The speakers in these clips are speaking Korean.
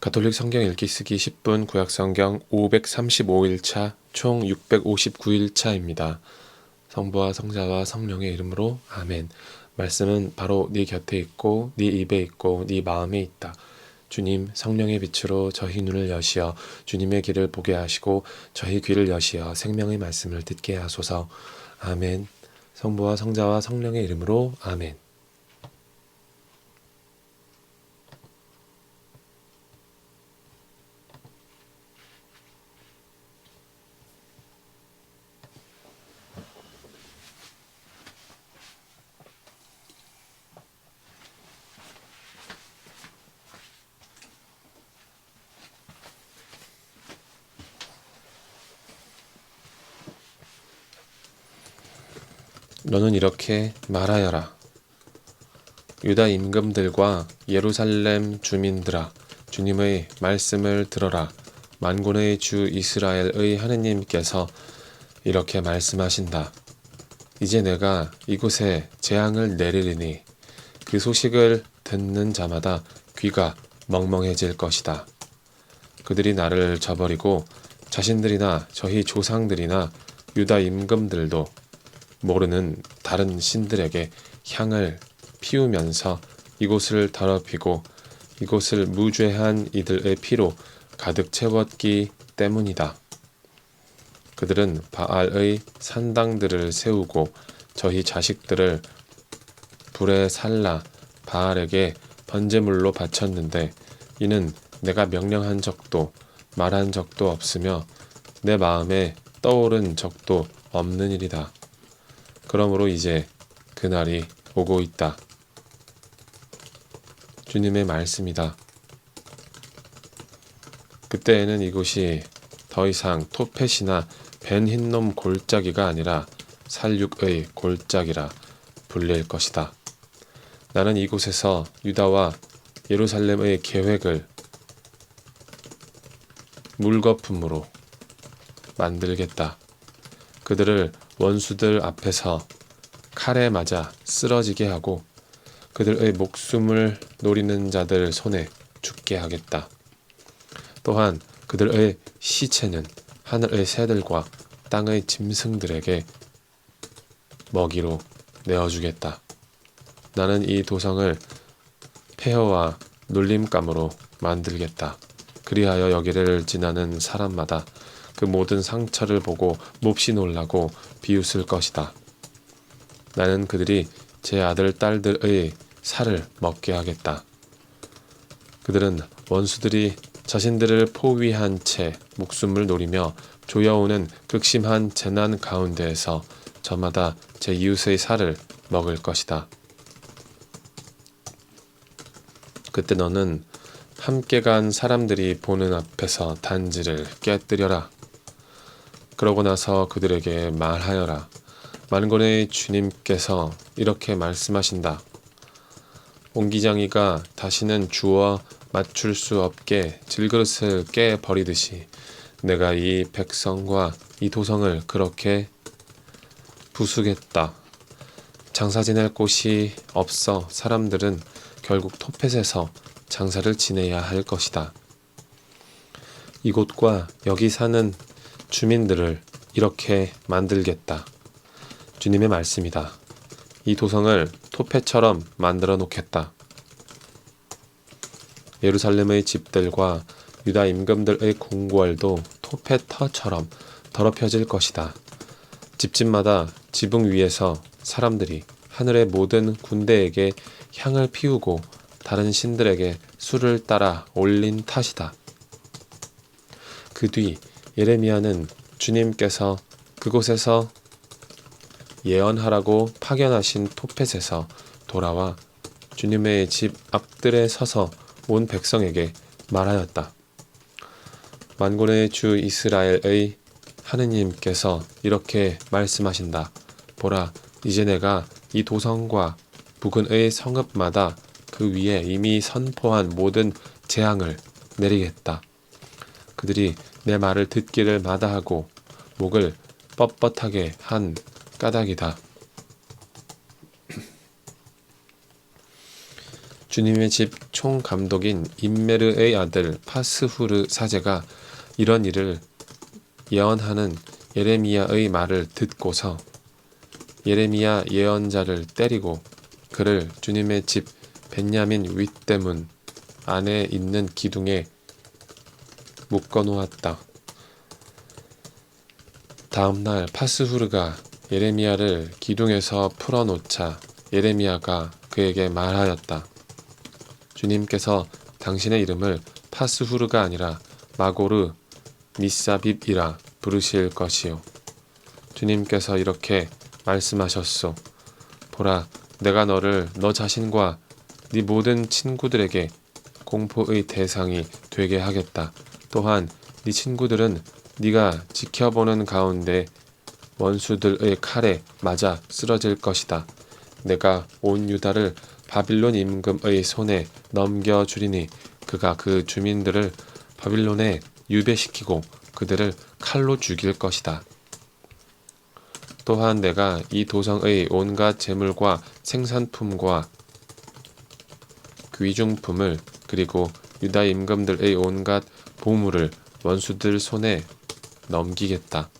가톨릭 성경 읽기 쓰기 10분 구약 성경 535일차 총 659일차입니다. 성부와 성자와 성령의 이름으로 아멘. 말씀은 바로 네 곁에 있고 네 입에 있고 네 마음에 있다. 주님 성령의 빛으로 저희 눈을 여시어 주님의 길을 보게 하시고 저희 귀를 여시어 생명의 말씀을 듣게 하소서. 아멘. 성부와 성자와 성령의 이름으로 아멘. 너는 이렇게 말하여라. 유다 임금들과 예루살렘 주민들아, 주님의 말씀을 들어라. 만군의 주 이스라엘의 하느님께서 이렇게 말씀하신다. 이제 내가 이곳에 재앙을 내리리니 그 소식을 듣는 자마다 귀가 멍멍해질 것이다. 그들이 나를 저버리고 자신들이나 저희 조상들이나 유다 임금들도 모르는 다른 신들에게 향을 피우면서 이곳을 더럽히고 이곳을 무죄한 이들의 피로 가득 채웠기 때문이다. 그들은 바알의 산당들을 세우고 저희 자식들을 불에 살라 바알에게 번제물로 바쳤는데 이는 내가 명령한 적도 말한 적도 없으며 내 마음에 떠오른 적도 없는 일이다. 그러므로 이제 그날이 오고 있다. 주님의 말씀이다. 그때에는 이곳이 더 이상 토펫이나 벤 흰놈 골짜기가 아니라 살육의 골짜기라 불릴 것이다. 나는 이곳에서 유다와 예루살렘의 계획을 물거품으로 만들겠다. 그들을 원수들 앞에서 칼에 맞아 쓰러지게 하고 그들의 목숨을 노리는 자들 손에 죽게 하겠다. 또한 그들의 시체는 하늘의 새들과 땅의 짐승들에게 먹이로 내어주겠다. 나는 이 도성을 폐허와 놀림감으로 만들겠다. 그리하여 여기를 지나는 사람마다 그 모든 상처를 보고 몹시 놀라고 비웃을 것이다. 나는 그들이 제 아들 딸들의 살을 먹게 하겠다. 그들은 원수들이 자신들을 포위한 채 목숨을 노리며 조여오는 극심한 재난 가운데에서 저마다 제 이웃의 살을 먹을 것이다. 그때 너는 함께 간 사람들이 보는 앞에서 단지를 깨뜨려라. 그러고 나서 그들에게 말하여라. 만군의 주님께서 이렇게 말씀하신다. 옹기장이가 다시는 주워 맞출 수 없게 질그릇을 깨버리듯이 내가 이 백성과 이 도성을 그렇게 부수겠다. 장사 지낼 곳이 없어 사람들은 결국 토펫에서 장사를 지내야 할 것이다. 이곳과 여기 사는 주민들을 이렇게 만들겠다. 주님의 말씀이다. 이 도성을 토펫처럼 만들어 놓겠다. 예루살렘의 집들과 유다 임금들의 궁궐도 토펫터처럼 더럽혀질 것이다. 집집마다 지붕 위에서 사람들이 하늘의 모든 군대에게 향을 피우고 다른 신들에게 술을 따라 올린 탓이다. 그 뒤 예레미야는 주님께서 그곳에서 예언하라고 파견하신 토펫에서 돌아와 주님의 집 앞들에 서서 온 백성에게 말하였다. 만군의 주 이스라엘의 하느님께서 이렇게 말씀하신다. 보라, 이제 내가 이 도성과 부근의 성읍마다 그 위에 이미 선포한 모든 재앙을 내리겠다. 그들이 내 말을 듣기를 마다하고 목을 뻣뻣하게 한 까닭이다. 주님의 집 총감독인 임메르의 아들 파스후르 사제가 이런 일을 예언하는 예레미야의 말을 듣고서 예레미야 예언자를 때리고 그를 주님의 집 벤야민 윗대문 안에 있는 기둥에 묶어놓았다. 다음날 파스후르가 예레미야를 기둥에서 풀어놓자 예레미야가 그에게 말하였다. 주님께서 당신의 이름을 파스후르가 아니라 마고르 미사빕이라 부르실 것이요. 주님께서 이렇게 말씀하셨소. 보라, 내가 너를 너 자신과 네 모든 친구들에게 공포의 대상이 되게 하겠다. 또한 네 친구들은 네가 지켜보는 가운데 원수들의 칼에 맞아 쓰러질 것이다. 내가 온 유다를 바빌론 임금의 손에 넘겨주리니 그가 그 주민들을 바빌론에 유배시키고 그들을 칼로 죽일 것이다. 또한 내가 이 도성의 온갖 재물과 생산품과 귀중품을 그리고 유다 임금들의 온갖 보물을 원수들 손에 넘기겠다.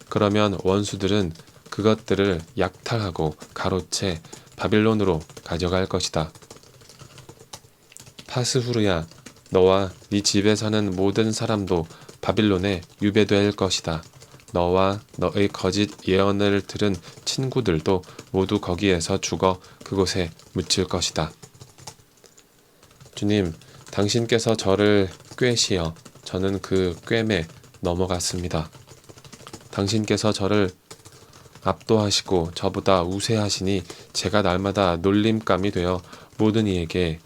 그러면 원수들은 그것들을 약탈하고 가로채 바빌론으로 가져갈 것이다. 파스후르야, 너와 네 집에 사는 모든 사람도 바빌론에 유배될 것이다. 너와 너의 거짓 예언을 들은 친구들도 모두 거기에서 죽어 그곳에 묻힐 것이다. 주님, 당신께서 저를 꿰시어 저는 그 꿰매 넘어갔습니다. 당신께서 저를 압도하시고 저보다 우세하시니 제가 날마다 놀림감이 되어 모든 이에게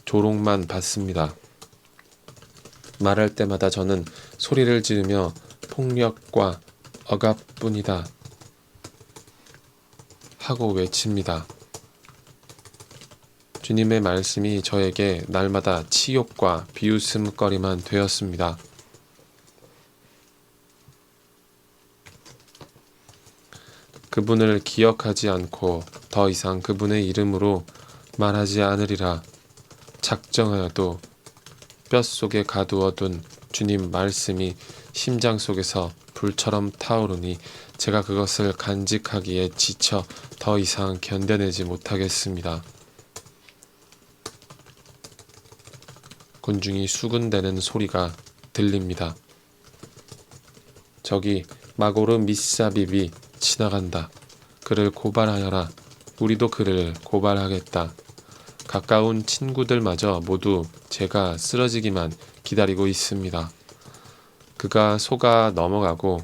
조롱만 받습니다. 말할 때마다 저는 소리를 지르며 폭력과 억압뿐이다 하고 외칩니다. 주님의 말씀이 저에게 날마다 치욕과 비웃음거리만 되었습니다. 그분을 기억하지 않고 더 이상 그분의 이름으로 말하지 않으리라 작정하여도 뼛속에 가두어둔 주님 말씀이 심장 속에서 불처럼 타오르니 제가 그것을 간직하기에 지쳐 더 이상 견뎌내지 못하겠습니다. 군중이 수군대는 소리가 들립니다. 저기 마고르 미사빕이 지나간다. 그를 고발하여라. 우리도 그를 고발하겠다. 가까운 친구들마저 모두 제가 쓰러지기만 기다리고 있습니다. 그가 속아 넘어가고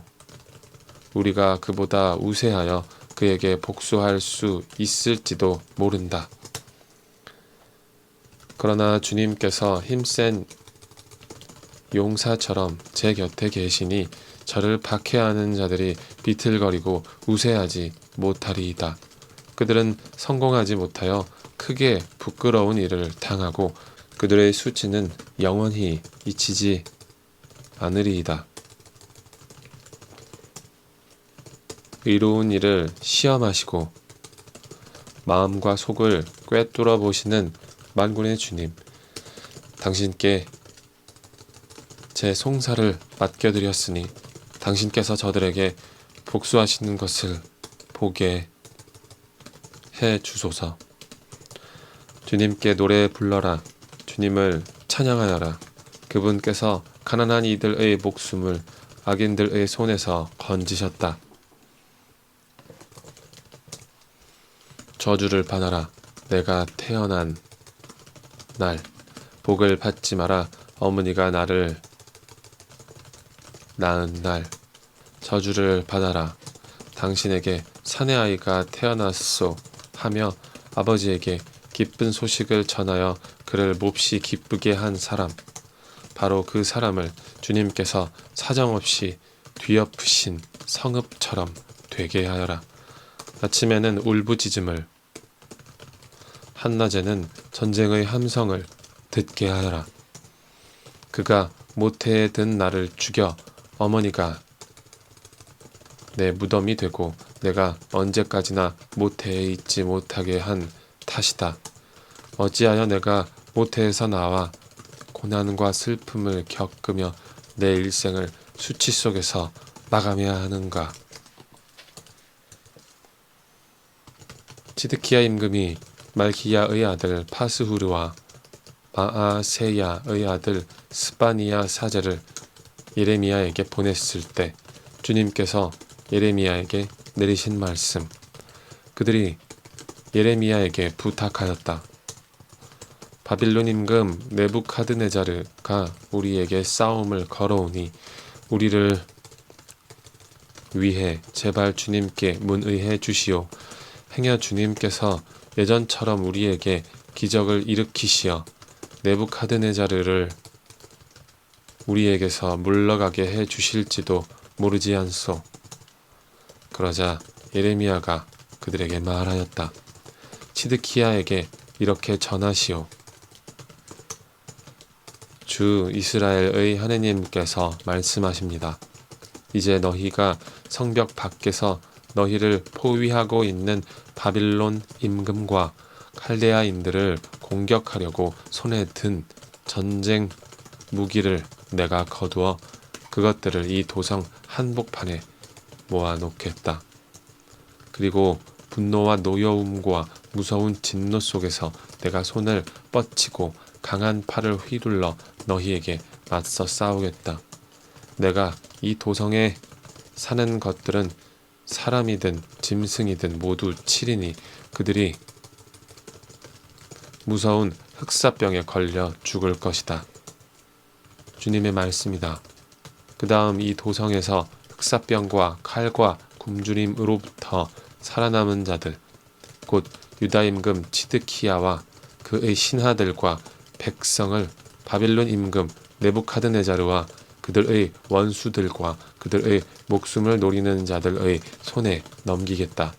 우리가 그보다 우세하여 그에게 복수할 수 있을지도 모른다. 그러나 주님께서 힘센 용사처럼 제 곁에 계시니 저를 박해하는 자들이 비틀거리고 우세하지 못하리이다. 그들은 성공하지 못하여 크게 부끄러운 일을 당하고 그들의 수치는 영원히 잊히지 않으리이다. 의로운 일을 시험하시고 마음과 속을 꿰뚫어 보시는 만군의 주님, 당신께 제 송사를 맡겨드렸으니 당신께서 저들에게 복수하시는 것을 보게 해 주소서. 주님께 노래 불러라. 주님을 찬양하여라. 그분께서 가난한 이들의 목숨을 악인들의 손에서 건지셨다. 저주를 받아라. 내가 태어난 날 복을 받지 마라. 어머니가 나를 낳은 날 저주를 받아라. 당신에게 사내아이가 태어났소 하며 아버지에게 기쁜 소식을 전하여 그를 몹시 기쁘게 한 사람, 바로 그 사람을 주님께서 사정없이 뒤엎으신 성읍처럼 되게 하여라. 아침에는 울부짖음을, 한낮에는 전쟁의 함성을 듣게 하여라. 그가 모태에 든 나를 죽여 어머니가 내 무덤이 되고 내가 언제까지나 모태에 있지 못하게 한 탓이다. 어찌하여 내가 모태에서 나와 고난과 슬픔을 겪으며 내 일생을 수치 속에서 마감해야 하는가? 치드키야 임금이 말기야의 아들 파스후르와 마아세야의 아들 스바니야 사제를 예레미야에게 보냈을 때 주님께서 예레미야에게 내리신 말씀, 그들이 예레미야에게 부탁하였다. 바빌론 임금 네부카드네자르가 우리에게 싸움을 걸어오니 우리를 위해 제발 주님께 문의해 주시오. 행여 주님께서 예전처럼 우리에게 기적을 일으키시어 네부카드네자르를 우리에게서 물러가게 해 주실지도 모르지 않소. 그러자 예레미야가 그들에게 말하였다. 치드키야에게 이렇게 전하시오. 주 이스라엘의 하느님께서 말씀하십니다. 이제 너희가 성벽 밖에서 너희를 포위하고 있는 바빌론 임금과 칼데아인들을 공격하려고 손에 든 전쟁 무기를 내가 거두어 그것들을 이 도성 한복판에 모아놓겠다. 그리고 분노와 노여움과 무서운 진노 속에서 내가 손을 뻗치고 강한 팔을 휘둘러 너희에게 맞서 싸우겠다. 내가 이 도성에 사는 것들은 사람이든 짐승이든 모두 치리니 그들이 무서운 흑사병에 걸려 죽을 것이다. 주님의 말씀이다. 그 다음 이 도성에서 흑사병과 칼과 굶주림으로부터 살아남은 자들, 곧 유다 임금 치드키야와 그의 신하들과 백성을 바빌론 임금 네부카드네자르와 그들의 원수들과 그들의 목숨을 노리는 자들의 손에 넘기겠다.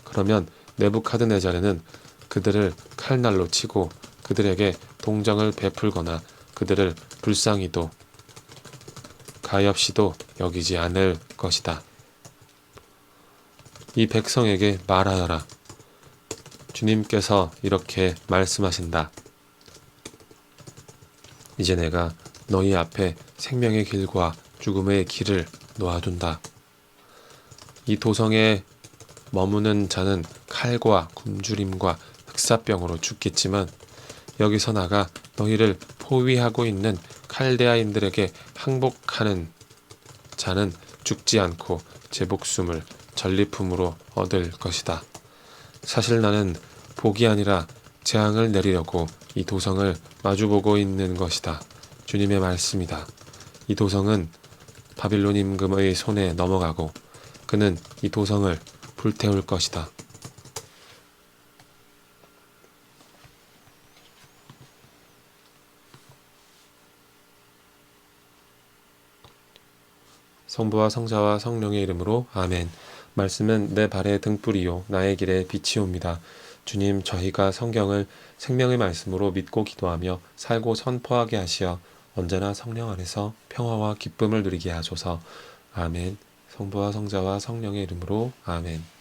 그러면 네부카드네자르는 그들을 칼날로 치고 그들에게 동정을 베풀거나 그들을 불쌍히도 가엾이도 여기지 않을 것이다. 이 백성에게 말하여라. 주님께서 이렇게 말씀하신다. 이제 내가 너희 앞에 생명의 길과 죽음의 길을 놓아둔다. 이 도성에 머무는 자는 칼과 굶주림과 흑사병으로 죽겠지만 여기서 나가 너희를 포위하고 있는 칼데아인들에게 항복하는 자는 죽지 않고 제 목숨을 전리품으로 얻을 것이다. 사실 나는 복이 아니라 재앙을 내리려고 이 도성을 마주보고 있는 것이다. 주님의 말씀이다. 이 도성은 바빌론 임금의 손에 넘어가고 그는 이 도성을 불태울 것이다. 성부와 성자와 성령의 이름으로 아멘. 말씀은 내 발의 등불이요 나의 길에 빛이옵니다. 주님, 저희가 성경을 생명의 말씀으로 믿고 기도하며 살고 선포하게 하시어 언제나 성령 안에서 평화와 기쁨을 누리게 하소서. 아멘. 성부와 성자와 성령의 이름으로 아멘.